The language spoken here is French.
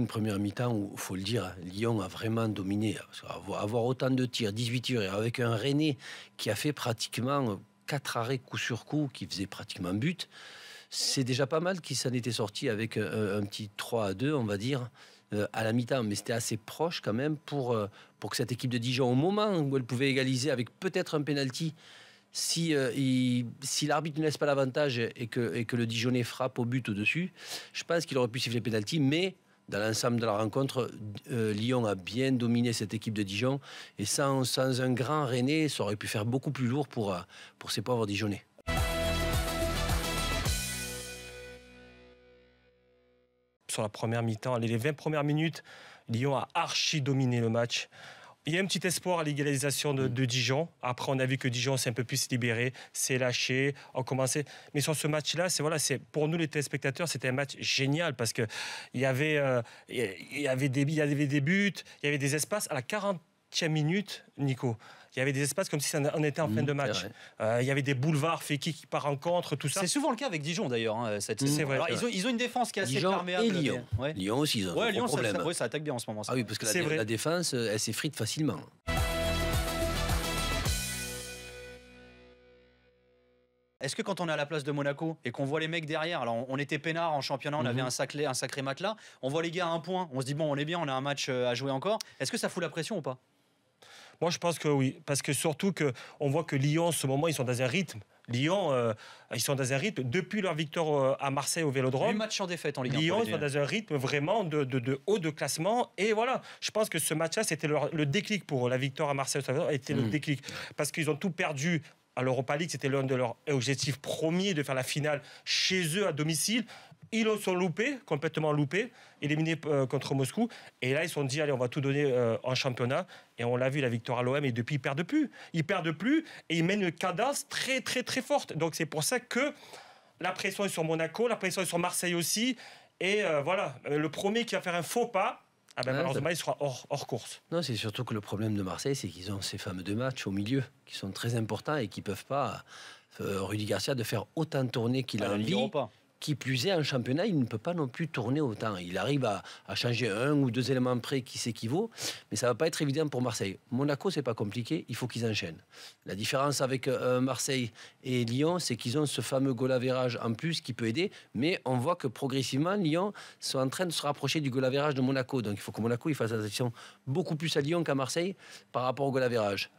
Une première mi-temps où, il faut le dire, Lyon a vraiment dominé. Avoir autant de tirs, 18 tirs, avec un Rennais qui a fait pratiquement 4 arrêts coup sur coup, qui faisait pratiquement but, c'est déjà pas mal qu'il s'en était sorti avec un petit 3-2, on va dire, à la mi-temps. Mais c'était assez proche quand même pour que cette équipe de Dijon, au moment où elle pouvait égaliser avec peut-être un pénalty, si l'arbitre ne laisse pas l'avantage et que le Dijonais frappe au but au-dessus, je pense qu'il aurait pu siffler pénalty, mais dans l'ensemble de la rencontre, Lyon a bien dominé cette équipe de Dijon, et sans un grand Rennais, ça aurait pu faire beaucoup plus lourd pour ces pauvres Dijonnais. Sur la première mi-temps, les 20 premières minutes, Lyon a archi dominé le match. Il y a un petit espoir à l'égalisation de Dijon. Après, on a vu que Dijon s'est un peu plus libéré, s'est lâché, a commencé. Mais sur ce match-là, pour nous les téléspectateurs, c'était un match génial parce que il y avait des buts, il y avait des espaces. À la 40e minute, Nico, il y avait des espaces comme si on était en fin de match. Il y avait des boulevards, Fekir qui part en contre, tout ça. C'est souvent le cas avec Dijon d'ailleurs. Hein, c'est vrai. Alors, ils ont une défense qui est assez perméable. Et Lyon. Ouais. Lyon aussi, ils ont un Lyon, problème. Ça attaque bien en ce moment. Ah oui, parce que la défense, elle s'effrite facilement. Est-ce que quand on est à la place de Monaco et qu'on voit les mecs derrière, alors on était peinard en championnat, on avait un sacré matelas, on voit les gars à un point, on se dit bon, on est bien, on a un match à jouer encore. Est-ce que ça fout la pression ou pas ? Moi, je pense que oui, parce que surtout qu'on voit que Lyon, en ce moment, ils sont dans un rythme. Lyon, ils sont dans un rythme depuis leur victoire à Marseille au Vélodrome. 8 matchs en défaite en Ligue 1. Lyon, ils sont dans un rythme vraiment de haut de classement. Et voilà, je pense que ce match-là, c'était le déclic pour eux. La victoire à Marseille a été le déclic. Parce qu'ils ont tout perdu. À l'Europa League, c'était l'un de leurs objectifs premiers de faire la finale chez eux à domicile. Ils sont loupés, complètement loupés, éliminés contre Moscou. Et là, ils se sont dit, allez, on va tout donner en championnat. Et on l'a vu, la victoire à l'OM. Et depuis, ils perdent plus. Ils perdent plus et ils mènent une cadence très, très, très forte. Donc, c'est pour ça que la pression est sur Monaco, la pression est sur Marseille aussi. Et voilà, le premier qui va faire un faux pas, malheureusement, il sera hors course. Non, c'est surtout que le problème de Marseille, c'est qu'ils ont ces fameux 2 matchs au milieu qui sont très importants et qui ne peuvent pas, Rudy Garcia, de faire autant tourner qu'il a envie. Qui plus est, en championnat, il ne peut pas non plus tourner autant. Il arrive à changer 1 ou 2 éléments près qui s'équivaut, mais ça ne va pas être évident pour Marseille. Monaco, c'est pas compliqué, il faut qu'ils enchaînent. La différence avec Marseille et Lyon, c'est qu'ils ont ce fameux goal average en plus qui peut aider, mais on voit que progressivement, Lyon sont en train de se rapprocher du goal average de Monaco. Donc il faut que Monaco il fasse attention beaucoup plus à Lyon qu'à Marseille par rapport au goal average.